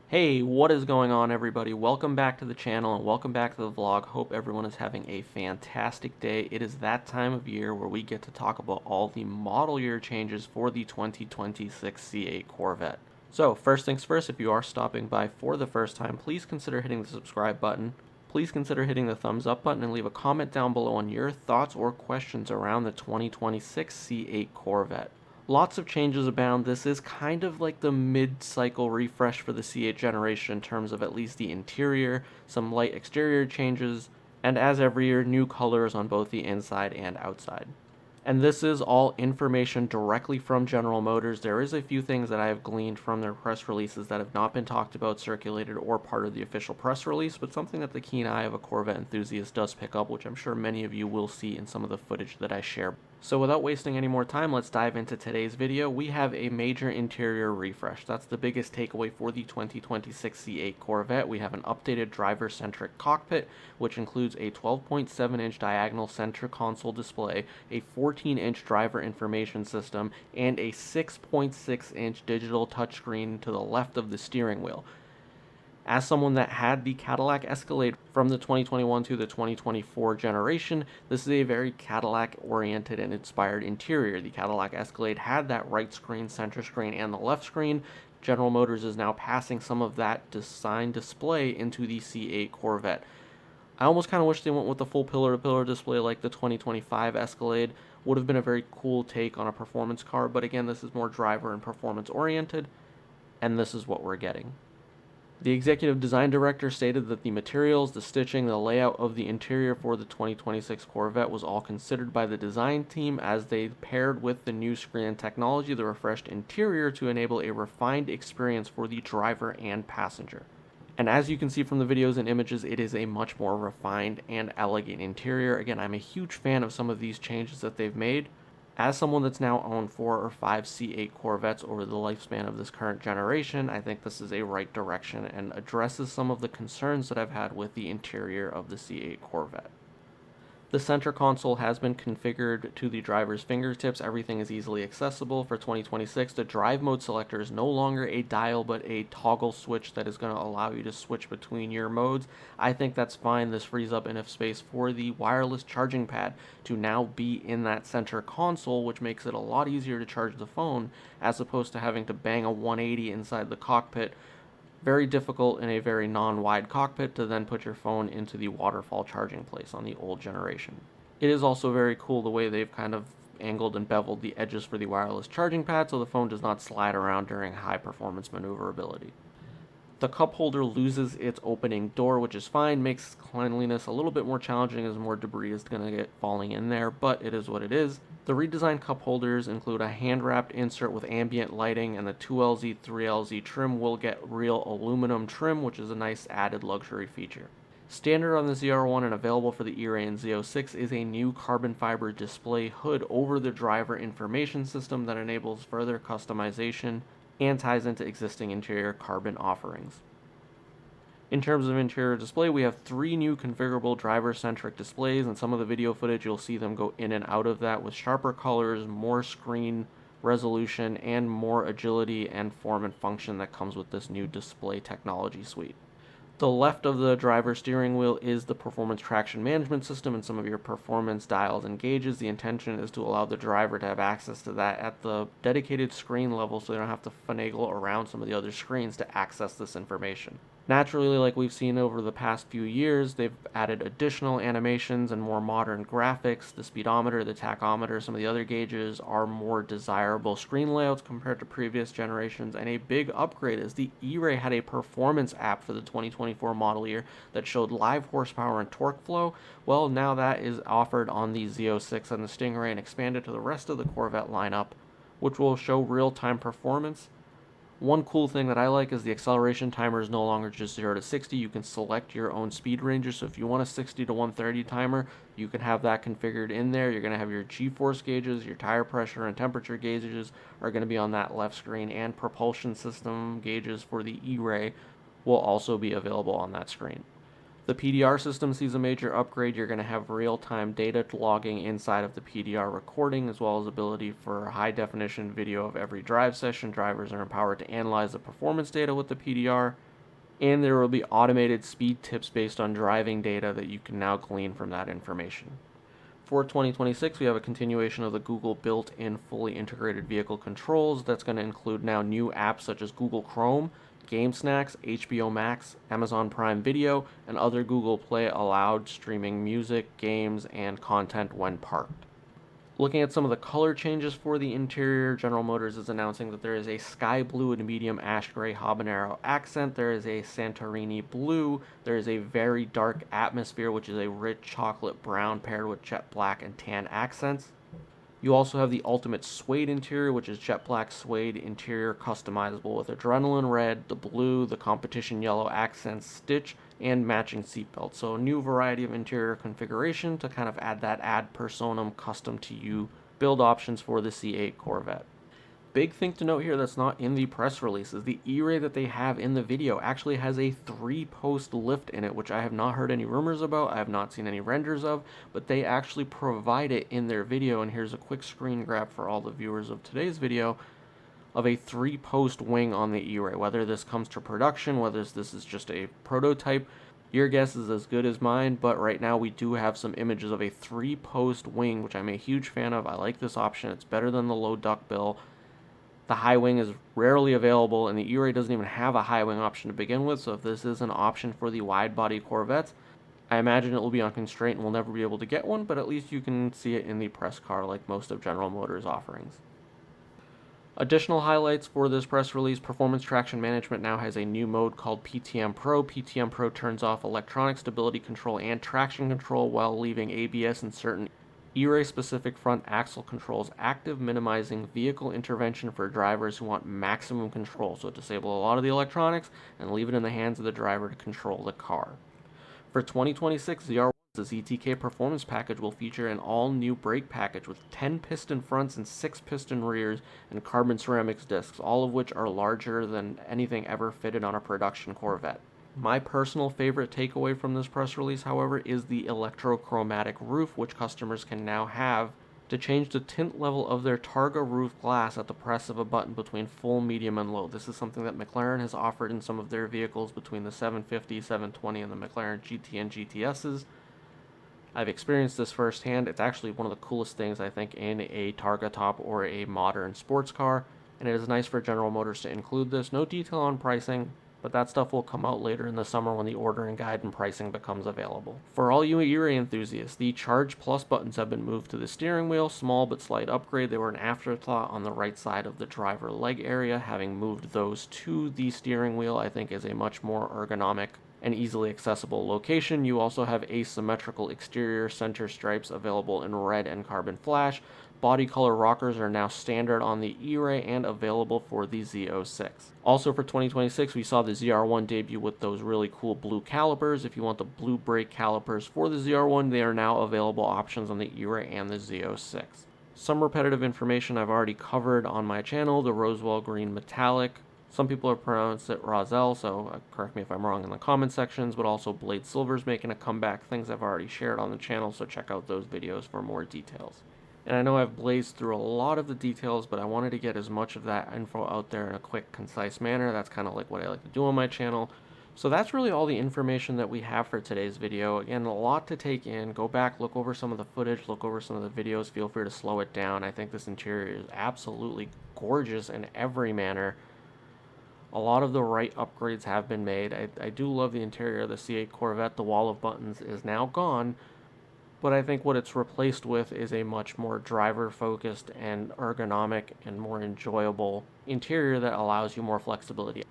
Hey, what is going on, everybody? Welcome back to the channel and welcome back to the vlog. Hope everyone is having a fantastic day. It is that time of year where we get to talk about all the model year changes for the 2026 C8 Corvette. So, first things first, if you are stopping by for the first time, please consider hitting the subscribe button. Please consider hitting the thumbs up button and leave a comment down below on your thoughts or questions around the 2026 C8 Corvette. Lots of changes abound. This is kind of like the mid-cycle refresh for the C8 generation in terms of at least the interior, some light exterior changes, and as every year, new colors on both the inside and outside. And this is all information directly from General Motors. There is a few things that I have gleaned from their press releases that have not been talked about, circulated, or part of the official press release, but something that the keen eye of a Corvette enthusiast does pick up, which I'm sure many of you will see in some of the footage that I share. So without wasting any more time, let's dive into today's video. We have a major interior refresh. That's the biggest takeaway for the 2026 C8 Corvette. We have an updated driver-centric cockpit, which includes a 12.7-inch diagonal center console display, a 14-inch driver information system, and a 6.6-inch digital touchscreen to the left of the steering wheel. As someone that had the Cadillac Escalade from the 2021 to the 2024 generation, this is a very Cadillac-oriented and inspired interior. The Cadillac Escalade had that right screen, center screen, and the left screen. General Motors is now passing some of that design display into the C8 Corvette. I almost kind of wish they went with the full pillar-to-pillar display like the 2025 Escalade. Would have been a very cool take on a performance car, but again, this is more driver and performance-oriented, and this is what we're getting. The executive design director stated that the materials, the stitching, the layout of the interior for the 2026 Corvette was all considered by the design team as they paired with the new screen and technology, the refreshed interior to enable a refined experience for the driver and passenger. And as you can see from the videos and images, it is a much more refined and elegant interior. Again, I'm a huge fan of some of these changes that they've made. As someone that's now owned 4 or 5 C8 Corvettes over the lifespan of this current generation, I think this is a right direction and addresses some of the concerns that I've had with the interior of the C8 Corvette. The center console has been configured to the driver's fingertips. Everything is easily accessible. For 2026, the drive mode selector is no longer a dial but a toggle switch that is going to allow you to switch between your modes. I think that's fine. This frees up enough space for the wireless charging pad to now be in that center console, which makes it a lot easier to charge the phone as opposed to having to bang a 180 inside the cockpit. Very difficult in a very non-wide cockpit to then put your phone into the waterfall charging place on the old generation. It is also very cool the way they've kind of angled and beveled the edges for the wireless charging pad so the phone does not slide around during high performance maneuverability. The cup holder loses its opening door, which is fine, makes cleanliness a little bit more challenging as more debris is going to get falling in there, but it is what it is. The redesigned cup holders include a hand-wrapped insert with ambient lighting, and the 2LZ, 3LZ trim will get real aluminum trim, which is a nice added luxury feature. Standard on the ZR1 and available for the E-Ray and Z06 is a new carbon fiber display hood over the driver information system that enables further customization and ties into existing interior carbon offerings. In terms of interior display, we have 3 new configurable driver-centric displays, and some of the video footage you'll see them go in and out of that with sharper colors, more screen resolution, and more agility and form and function that comes with this new display technology suite. The left of the driver steering wheel is the performance traction management system and some of your performance dials and gauges. The intention is to allow the driver to have access to that at the dedicated screen level so they don't have to finagle around some of the other screens to access this information. Naturally, like we've seen over the past few years, they've added additional animations and more modern graphics. The speedometer, the tachometer, some of the other gauges are more desirable screen layouts compared to previous generations, and a big upgrade is the E-Ray had a performance app for the 2024 model year that showed live horsepower and torque flow. Well, now that is offered on the Z06 and the Stingray and expanded to the rest of the Corvette lineup, which will show real-time performance. One cool thing that I like is the acceleration timer is no longer just 0 to 60. You can select your own speed ranges. So if you want a 60 to 130 timer, you can have that configured in there. You're going to have your G-force gauges, your tire pressure and temperature gauges are going to be on that left screen, and propulsion system gauges for the E-Ray will also be available on that screen. The PDR system sees a major upgrade. You're going to have real-time data logging inside of the PDR recording, as well as ability for high-definition video of every drive session. Drivers are empowered to analyze the performance data with the PDR. and there will be automated speed tips based on driving data that you can now glean from that information. For 2026, we have a continuation of the Google built-in fully integrated vehicle controls. That's going to include now new apps such as Google Chrome, Game Snacks, HBO Max, Amazon Prime Video, and other Google Play allowed streaming music, games, and content when parked. Looking at some of the color changes for the interior, General Motors is announcing that there is a sky blue and medium ash gray habanero accent. There is a Santorini blue. There is a very dark atmosphere, which is a rich chocolate brown paired with jet black and tan accents. You also have the ultimate suede interior, which is jet black suede interior, customizable with adrenaline red, the blue, the competition yellow accents, stitch, and matching seatbelts. So a new variety of interior configuration to kind of add that ad personam custom to you build options for the C8 Corvette. Big thing to note here that's not in the press release is the E-Ray that they have in the video actually has a 3-post lift in it, which I have not heard any rumors about, I have not seen any renders of, but they actually provide it in their video. And here's a quick screen grab for all the viewers of today's video of a 3-post wing on the E-Ray. Whether this comes to production, whether this is just a prototype, your guess is as good as mine, but right now we do have some images of a 3-post wing, which I'm a huge fan of. I like this option. It's better than the low duckbill. The high wing is rarely available, and the E-Ray doesn't even have a high wing option to begin with, so if this is an option for the wide-body Corvettes, I imagine it will be on constraint and we'll never be able to get one, but at least you can see it in the press car like most of General Motors' offerings. Additional highlights for this press release: Performance Traction Management now has a new mode called PTM Pro. PTM Pro turns off electronic stability control and traction control while leaving ABS and certain E-Ray specific front axle controls active, minimizing vehicle intervention for drivers who want maximum control. So disable a lot of the electronics and leave it in the hands of the driver to control the car. For 2026 ZR1, the ZTK Performance Package will feature an all-new brake package with 10 piston fronts and 6 piston rears and carbon ceramics discs, all of which are larger than anything ever fitted on a production Corvette. My personal favorite takeaway from this press release, however, is the electrochromatic roof, which customers can now have to change the tint level of their Targa roof glass at the press of a button between full, medium, and low. This is something that McLaren has offered in some of their vehicles between the 750, 720, and the McLaren GT and GTSs. I've experienced this firsthand. It's actually one of the coolest things, I think, in a Targa top or a modern sports car, and it is nice for General Motors to include this. No detail on pricing, but that stuff will come out later in the summer when the ordering guide and pricing becomes available. For all you E-Ray enthusiasts, the Charge Plus buttons have been moved to the steering wheel. Small but slight upgrade. They were an afterthought on the right side of the driver leg area. Having moved those to the steering wheel, I think is a much more ergonomic and easily accessible location. You also have asymmetrical exterior center stripes available in red and carbon flash. Body color rockers are now standard on the E-Ray and available for the Z06. Also for 2026, we saw the ZR1 debut with those really cool blue calipers. If you want the blue brake calipers for the ZR1, they are now available options on the E-Ray and the Z06. Some repetitive information I've already covered on my channel: the Roswell Green Metallic. Some people have pronounced it Roselle, so correct me if I'm wrong in the comment sections, but also Blade Silver's making a comeback, things I've already shared on the channel, so check out those videos for more details. And I know I've blazed through a lot of the details, but I wanted to get as much of that info out there in a quick, concise manner. That's kind of like what I like to do on my channel. So that's really all the information that we have for today's video. Again, a lot to take in. Go back, look over some of the footage, look over some of the videos. Feel free to slow it down. I think this interior is absolutely gorgeous in every manner. A lot of the right upgrades have been made. I do love the interior of the C8 Corvette. The wall of buttons is now gone, but I think what it's replaced with is a much more driver-focused and ergonomic and more enjoyable interior that allows you more flexibility.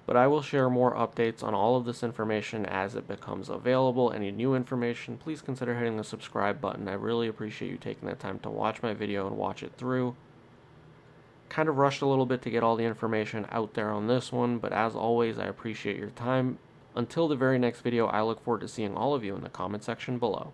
But I will share more updates on all of this information as it becomes available. Any new information, please consider hitting the subscribe button. I really appreciate you taking the time to watch my video and watch it through. Kind of rushed a little bit to get all the information out there on this one, but as always, I appreciate your time. Until the very next video, I look forward to seeing all of you in the comment section below.